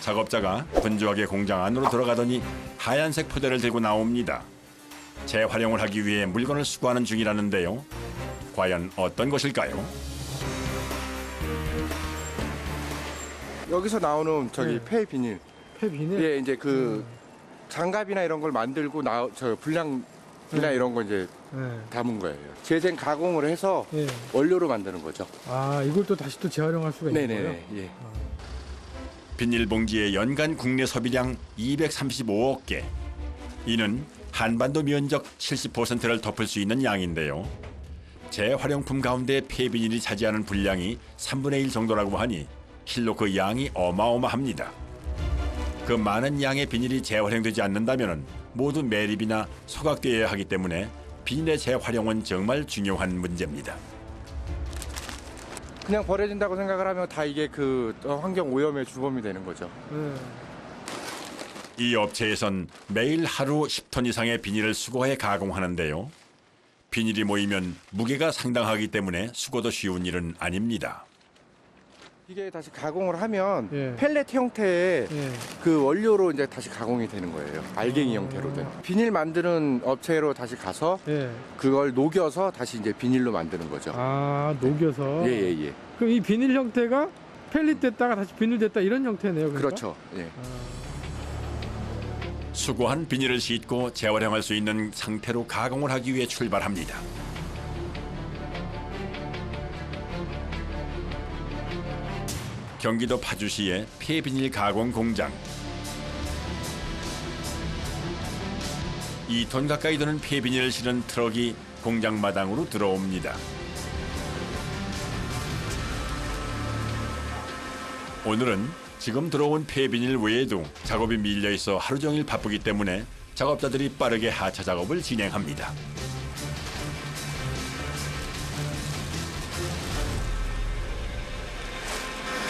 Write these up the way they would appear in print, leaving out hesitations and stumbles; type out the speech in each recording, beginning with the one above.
작업자가 분주하게 공장 안으로 들어가더니 하얀색 포대를 들고 나옵니다. 재활용을 하기 위해 물건을 수거하는 중이라는데요. 과연 어떤 것일까요? 여기서 나오는 저기 네. 폐 비닐. 폐 비닐? 예, 이제 그 장갑이나 이런 걸 만들고 저 불량이나 이런 거 이제 네. 담은 거예요. 재생 가공을 해서 예. 원료로 만드는 거죠. 아, 이걸 또 다시 또 재활용할 수가 있는 거예요? 네네. 예. 비닐봉지의 연간 국내 소비량 235억 개. 이는 한반도 면적 70%를 덮을 수 있는 양인데요. 재활용품 가운데 폐비닐이 차지하는 분량이 3분의 1 정도라고 하니 실로 그 양이 어마어마합니다. 그 많은 양의 비닐이 재활용되지 않는다면 모두 매립이나 소각되어야 하기 때문에 비닐의 재활용은 정말 중요한 문제입니다. 그냥 버려진다고 생각을 하면 다 이게 그 환경 오염의 주범이 되는 거죠. 네. 이 업체에선 매일 하루 10톤 이상의 비닐을 수거해 가공하는데요. 비닐이 모이면 무게가 상당하기 때문에 수거도 쉬운 일은 아닙니다. 이게 다시 가공을 하면 예. 펠렛 형태의 예. 그 원료로 이제 다시 가공이 되는 거예요. 알갱이 형태로 된. 비닐 만드는 업체로 다시 가서 예. 그걸 녹여서 다시 이제 비닐로 만드는 거죠. 아, 녹여서? 예. 그럼 이 비닐 형태가 펠릿 됐다가 다시 비닐 됐다 이런 형태네요. 그러니까? 그렇죠. 예. 수거한 비닐을 싣고 재활용할 수 있는 상태로 가공을 하기 위해 출발합니다. 경기도 파주시의 폐비닐 가공 공장. 2톤 가까이 드는 폐비닐을 실은 트럭이 공장 마당으로 들어옵니다. 오늘은 지금 들어온 폐비닐 외에도 작업이 밀려 있어 하루 종일 바쁘기 때문에 작업자들이 빠르게 하차 작업을 진행합니다.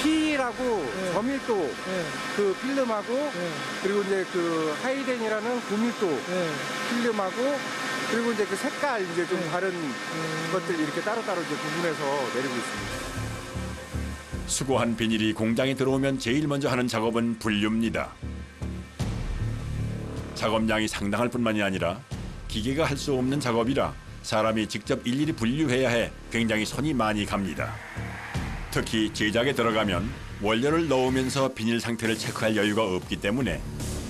P라고 네. 저밀도 예. 그 필름하고 예. 그리고 이제 그 하이덴이라는 고밀도 예. 필름하고 그리고 이제 그 색깔 이제 좀 네. 다른 것들 이렇게 따로따로 이제 구분해서 내리고 있습니다. 수거한 비닐이 공장에 들어오면 제일 먼저 하는 작업은 분류입니다. 작업량이 상당할 뿐만이 아니라 기계가 할 수 없는 작업이라 사람이 직접 일일이 분류해야 해 굉장히 손이 많이 갑니다. 특히 제작에 들어가면 원료를 넣으면서 비닐 상태를 체크할 여유가 없기 때문에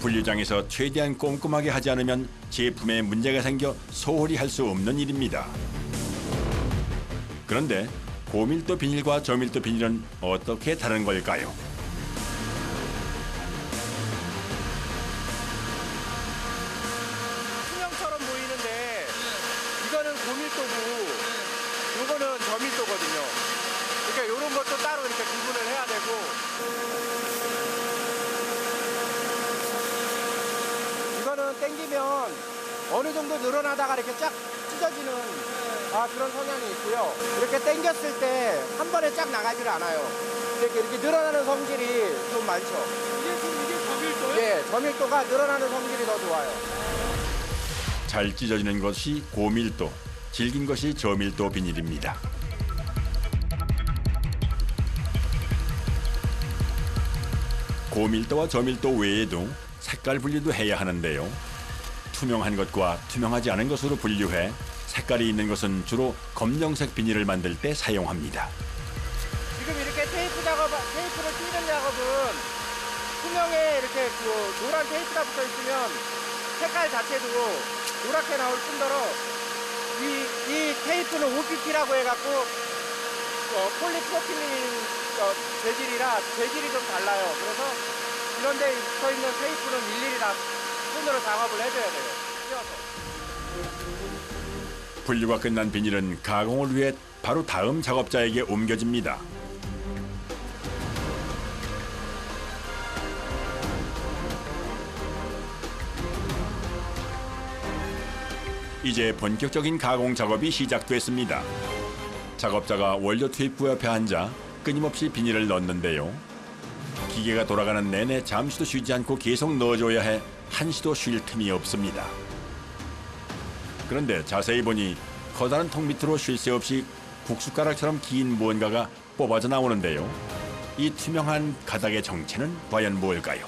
분류장에서 최대한 꼼꼼하게 하지 않으면 제품에 문제가 생겨 소홀히 할 수 없는 일입니다. 그런데 고밀도 비닐과 저밀도 비닐은 어떻게 다른 걸까요? 투명처럼 보이는데 이거는 고밀도고 이거는 저밀도거든요. 그러니까 이런 것도 따로 이렇게 구분을 해야 되고 이거는 당기면 어느 정도 늘어나다가 이렇게 쫙 찢어지는 그런 성향이 있고요. 이렇게 당겼을 때 한 번에 쫙 나가지를 않아요. 이렇게 늘어나는 성질이 좀 많죠. 이게 저밀도요? 예, 저밀도가 늘어나는 성질이 더 좋아요. 잘 찢어지는 것이 고밀도, 질긴 것이 저밀도 비닐입니다. 고밀도와 저밀도 외에도 색깔 분류도 해야 하는데요. 투명한 것과 투명하지 않은 것으로 분류해 색깔이 있는 것은 주로 검정색 비닐을 만들 때 사용합니다. 지금 이렇게 테이프를 띄는 작업은 투명에 이렇게 그 노란 테이프가 붙어 있으면 색깔 자체도 노랗게 나올 뿐더러 이 테이프는 OPP라고 해갖고 폴리프로필린 재질이라 재질이 좀 달라요. 그래서 이런 데 붙어 있는 테이프는 일일이 다 손으로 작업을 해줘야 돼요. 띄어서. 분류가 끝난 비닐은 가공을 위해 바로 다음 작업자에게 옮겨집니다. 이제 본격적인 가공 작업이 시작됐습니다. 작업자가 원료 투입구 옆에 앉아 끊임없이 비닐을 넣는데요. 기계가 돌아가는 내내 잠시도 쉬지 않고 계속 넣어줘야 해 한시도 쉴 틈이 없습니다. 그런데 자세히 보니 커다란 통 밑으로 쉴 새 없이 국숟가락처럼 긴 무언가가 뽑아져 나오는데요. 이 투명한 가닥의 정체는 과연 뭘까요?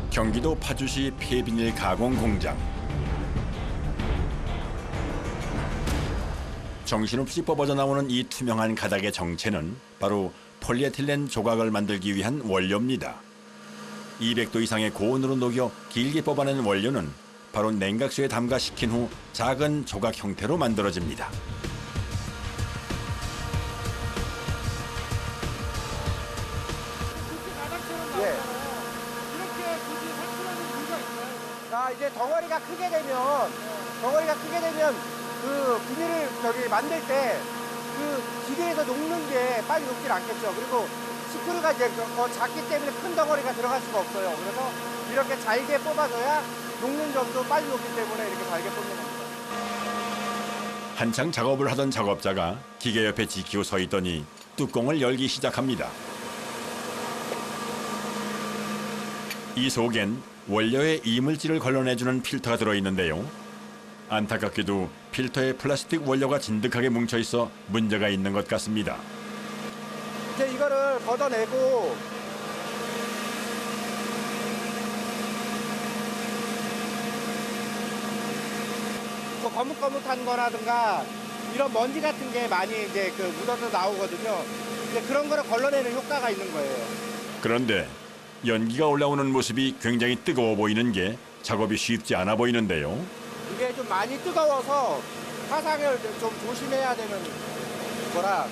경기도 파주시 폐비닐 가공 공장. 정신없이 뻗어 나오는 이 투명한 가닥의 정체는 바로 폴리에틸렌 조각을 만들기 위한 원료입니다. 200도 이상의 고온으로 녹여 길게 뽑아낸 원료는 바로 냉각수에 담가 식힌 후 작은 조각 형태로 만들어집니다. 예. 이렇게 굳이 설치하는 이유가 있나요? 자, 이제 덩어리가 크게 되면 그 비닐을 만들 때 그 기계에서 녹는 게 빨리 녹질 않겠죠. 그리고 스크류가 이제 작기 때문에 큰 덩어리가 들어갈 수가 없어요. 그래서 이렇게 잘게 뽑아줘야 녹는 점도 빨리 녹기 때문에 이렇게 잘게 뽑는 겁니다. 한창 작업을 하던 작업자가 기계 옆에 지키고 서 있더니 뚜껑을 열기 시작합니다. 이 속엔 원료의 이물질을 걸러내주는 필터가 들어있는데요. 안타깝게도 필터에 플라스틱 원료가 진득하게 뭉쳐 있어 문제가 있는 것 같습니다. 이제 이거를 걷어내고 거뭇거뭇한 거라든가 이런 먼지 같은 게 많이 이제 묻어서 나오거든요. 이제 그런 거를 걸러내는 효과가 있는 거예요. 그런데 연기가 올라오는 모습이 굉장히 뜨거워 보이는 게 작업이 쉽지 않아 보이는데요. 이게 좀 많이 뜨거워서 화상을 좀 조심해야 되는 거라.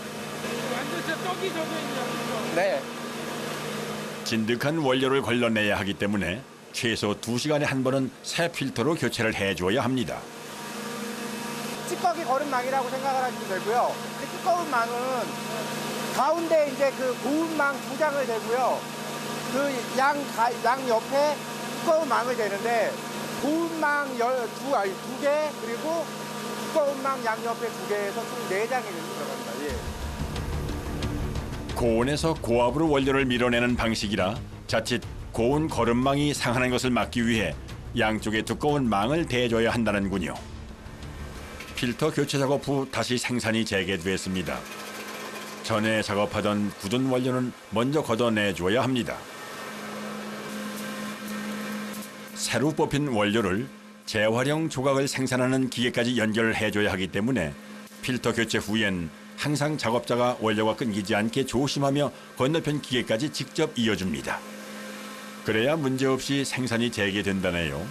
완전 진짜 떡이 젖어 있네요. 네. 진득한 원료를 걸러내야 하기 때문에 최소 2시간에 한 번은 새 필터로 교체를 해줘야 합니다. 찌꺼기 거름망이라고 생각을 하시면 되고요. 이 두꺼운 망은 가운데 이제 고운 망 2장을 대고요. 양 옆에 두꺼운 망을 대는데 고운 망 2개 그리고 두꺼운 망 양 옆에 2개에서 총 4장이 들어갑니다. 예. 고온에서 고압으로 원료를 밀어내는 방식이라 자칫 고온 거름망이 상하는 것을 막기 위해 양쪽에 두꺼운 망을 대줘야 한다는군요. 필터 교체 작업 후 다시 생산이 재개됐습니다. 전에 작업하던 굳은 원료는 먼저 걷어내줘야 합니다. 새로 뽑힌 원료를 재활용 조각을 생산하는 기계까지 연결해줘야 하기 때문에 필터 교체 후엔 항상 작업자가 원료가 끊기지 않게 조심하며 건너편 기계까지 직접 이어줍니다. 그래야 문제없이 생산이 재개된다네요.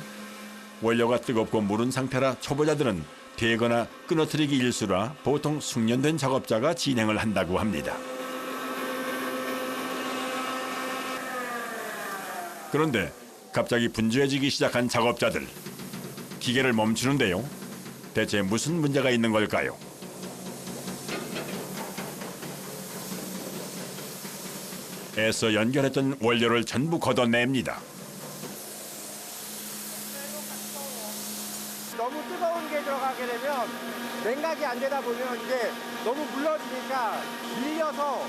원료가 뜨겁고 무른 상태라 초보자들은 되거나 끊어뜨리기 일수라 보통 숙련된 작업자가 진행을 한다고 합니다. 그런데 갑자기 분주해지기 시작한 작업자들. 기계를 멈추는데요. 대체 무슨 문제가 있는 걸까요? 애써 연결했던 원료를 전부 걷어냅니다. 너무 뜨거운 게 들어가게 되면 냉각이 안 되다 보면 이제 너무 물러지니까 밀려서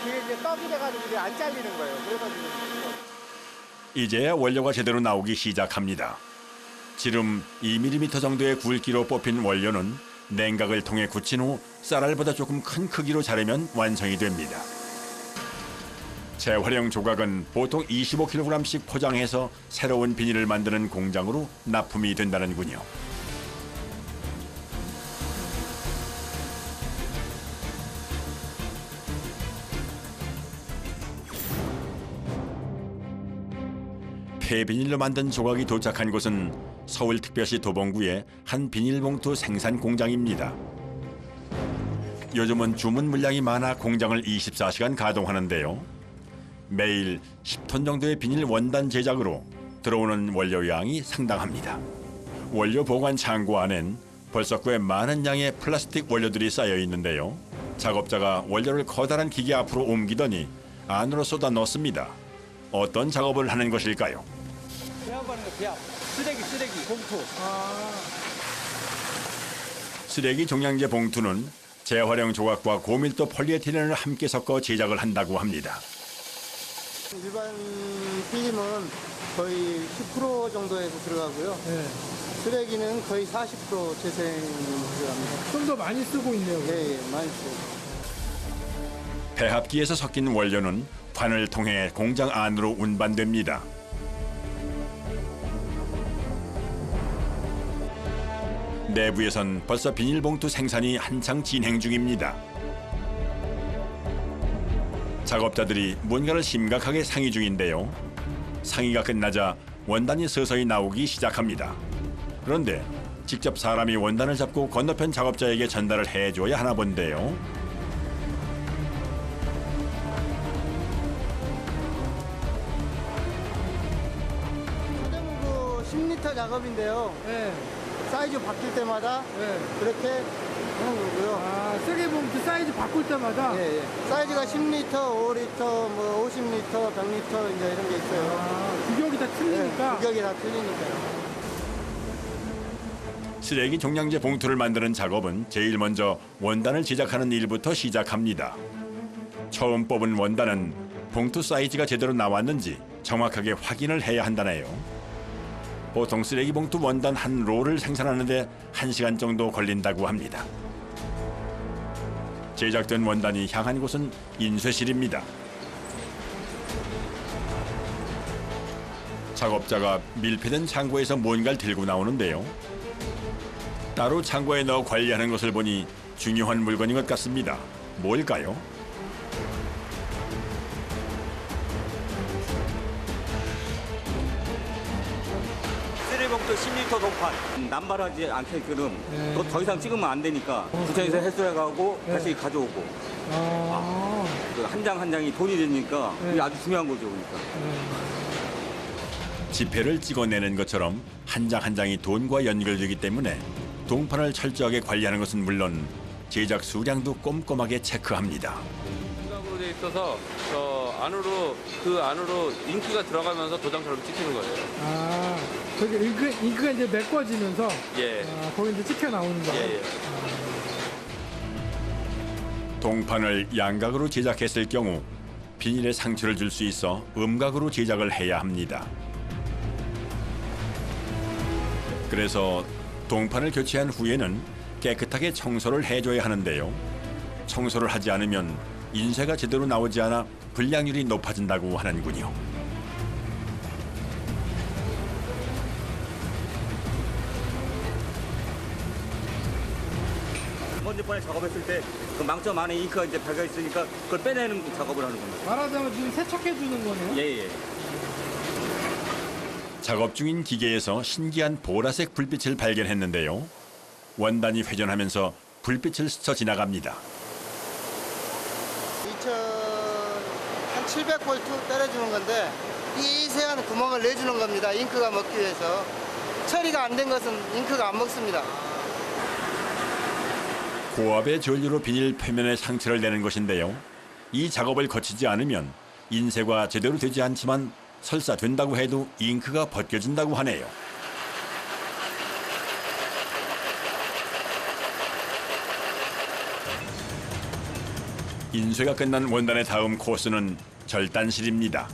이게 이제 떡이 돼가지고 이제 안 잘리는 거예요. 그래서 지금 이제야 원료가 제대로 나오기 시작합니다. 지름 2mm 정도의 굵기로 뽑힌 원료는 냉각을 통해 굳힌 후 쌀알보다 조금 큰 크기로 자르면 완성이 됩니다. 재활용 조각은 보통 25kg씩 포장해서 새로운 비닐을 만드는 공장으로 납품이 된다는군요. 폐비닐로 만든 조각이 도착한 곳은 서울특별시 도봉구의 한 비닐봉투 생산 공장입니다. 요즘은 주문 물량이 많아 공장을 24시간 가동하는데요. 매일 10톤 정도의 비닐 원단 제작으로 들어오는 원료 양이 상당합니다. 원료 보관 창고 안엔 벌써 꽤 많은 양의 플라스틱 원료들이 쌓여 있는데요. 작업자가 원료를 커다란 기계 앞으로 옮기더니 안으로 쏟아 넣습니다. 어떤 작업을 하는 것일까요? 배합하는 거 배합. 쓰레기 봉투. 쓰레기 종량제 봉투는 재활용 조각과 고밀도 폴리에틸렌을 함께 섞어 제작을 한다고 합니다. 일반 필름은 거의 10% 정도에서 들어가고요. 예. 쓰레기는 거의 40% 재생이 들어갑니다. 좀 더 많이 쓰고 있네요. 예, 예, 많이 쓰고. 배합기에서 섞인 원료는 관을 통해 공장 안으로 운반됩니다. 내부에선 벌써 비닐봉투 생산이 한창 진행 중입니다. 작업자들이 뭔가를 심각하게 상의 중인데요. 상의가 끝나자 원단이 서서히 나오기 시작합니다. 그런데 직접 사람이 원단을 잡고 건너편 작업자에게 전달을 해줘야 하나 본데요. 소대문구 10리터 작업인데요. 예. 사이즈 바뀔 때마다 예. 그렇게 하는 거고요. 아, 쓰레기봉투 사이즈 바꿀 때마다 예, 예. 사이즈가 10리터, 5리터, 뭐 50리터, 100리터 이제 이런 게 있어요. 아, 규격이 다 틀리니까. 예, 규격이 다 틀리니까요. 쓰레기 종량제 봉투를 만드는 작업은 제일 먼저 원단을 제작하는 일부터 시작합니다. 처음 뽑은 원단은 봉투 사이즈가 제대로 나왔는지 정확하게 확인을 해야 한다네요. 보통 쓰레기 봉투 원단 한 롤을 생산하는데 1시간 정도 걸린다고 합니다. 제작된 원단이 향한 곳은 인쇄실입니다. 작업자가 밀폐된 창고에서 뭔가를 들고 나오는데요. 따로 창고에 넣어 관리하는 것을 보니 중요한 물건인 것 같습니다. 뭘까요? 쓰레기봉투 10리터 동판 남발하지 않게끔 네. 또 더 이상 찍으면 안 되니까 구청에서 해소해가고 네. 다시 가져오고 아. 그 한 장 한 장이 돈이 되니까 네. 그게 아주 중요한 거죠. 그러니까. 지폐를 찍어내는 것처럼 한 장 한 장이 돈과 연결되기 때문에 동판을 철저하게 관리하는 것은 물론 제작 수량도 꼼꼼하게 체크합니다. 생각으로 돼 있어서 저 안으로 그 안으로 잉크가 들어가면서 도장처럼 찍히는 거예요. 아, 거기 잉크가 이제 메꿔지면서 예. 아, 거기 이제 찍혀 나오는 거예요. 예, 예. 동판을 양각으로 제작했을 경우 비닐에 상처를 줄 수 있어 음각으로 제작을 해야 합니다. 그래서 동판을 교체한 후에는 깨끗하게 청소를 해줘야 하는데요. 청소를 하지 않으면 인쇄가 제대로 나오지 않아 불량률이 높아진다고 하는군요. 먼저 번에 작업했을 때 그 망점 안에 잉크가 이제 박혀 있으니까 그걸 빼내는 작업을 하는 겁니다. 말하자면 지금 세척해 주는 거네요. 예, 예. 작업 중인 기계에서 신기한 보라색 불빛을 발견했는데요. 원단이 회전하면서 불빛을 스쳐 지나갑니다. 2700V 때려주는 건데 이 세한 구멍을 내주는 겁니다. 잉크가 먹기 위해서. 처리가 안 된 것은 잉크가 안 먹습니다. 고압의 전류로 비닐 표면에 상처를 내는 것인데요. 이 작업을 거치지 않으면 인쇄가 제대로 되지 않지만 설사 된다고 해도 잉크가 벗겨진다고 하네요. 인쇄가 끝난 원단의 다음 코스는 절단실입니다.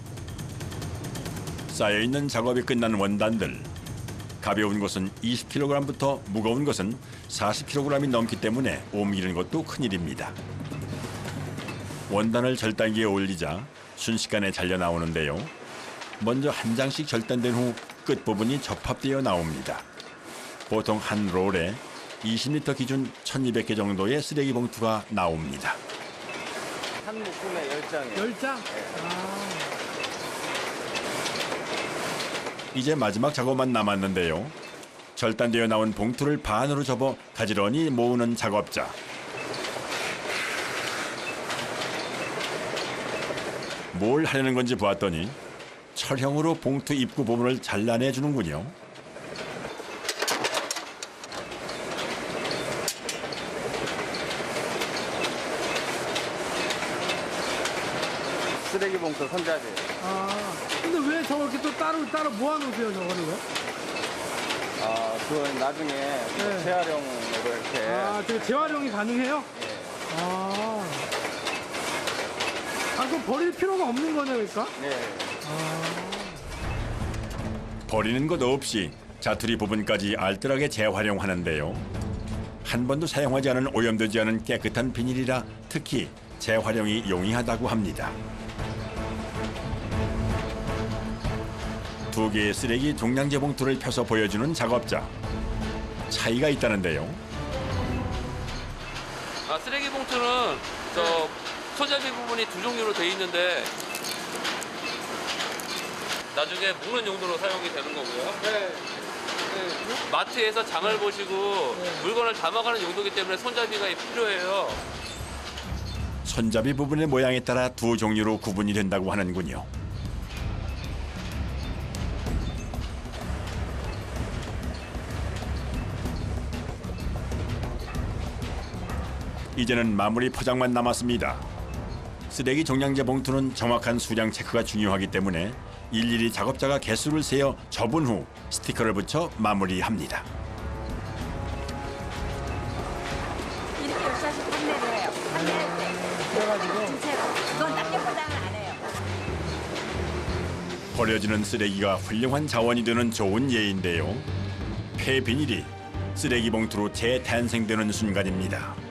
쌓여있는 작업이 끝난 원단들. 가벼운 것은 20kg부터 무거운 것은 40kg이 넘기 때문에 옮기는 것도 큰일입니다. 원단을 절단기에 올리자 순식간에 잘려 나오는데요. 먼저 한 장씩 절단된 후 끝부분이 접합되어 나옵니다. 보통 한 롤에 20리터 기준 1200개 정도의 쓰레기 봉투가 나옵니다. 한 묶음에 10장이에요. 10장? 아. 이제 마지막 작업만 남았는데요. 절단되어 나온 봉투를 반으로 접어 가지런히 모으는 작업자. 뭘 하려는 건지 보았더니 철형으로 봉투 입구 부분을 잘라내주는군요. 쓰레기 봉투 손잡이. 아. 근데 왜 저걸 이렇게 또 따로 모아놓으세요, 저거를 왜? 아, 그건 나중에 네. 재활용으로 이렇게. 아, 저게 재활용이 가능해요? 아. 아, 그럼 버릴 필요가 없는 거네, 그러니까? 네. 아. 버리는 것 없이 자투리 부분까지 알뜰하게 재활용하는데요. 한 번도 사용하지 않은 오염되지 않은 깨끗한 비닐이라 특히 재활용이 용이하다고 합니다. 두 개의 쓰레기 종량제 봉투를 펴서 보여주는 작업자. 차이가 있다는데요. 쓰레기 봉투는 저 소잡이 부분이 두 종류로 돼 있는데 나중에 묶는 용도로 사용이 되는 거고요. 마트에서 장을 보시고 물건을 담아가는 용도이기 때문에 손잡이가 필요해요. 손잡이 부분의 모양에 따라 두 종류로 구분이 된다고 하는군요. 이제는 마무리 포장만 남았습니다. 쓰레기 종량제 봉투는 정확한 수량 체크가 중요하기 때문에 일일이 작업자가 개수를 세어 접은 후 스티커를 붙여 마무리합니다. 이렇게 열사서 판매를 해요. 판매할 때. 그래가지고 주세요. 그건 납품 포장을 안 해요. 버려지는 쓰레기가 훌륭한 자원이 되는 좋은 예인데요. 폐비닐이 쓰레기 봉투로 재탄생되는 순간입니다.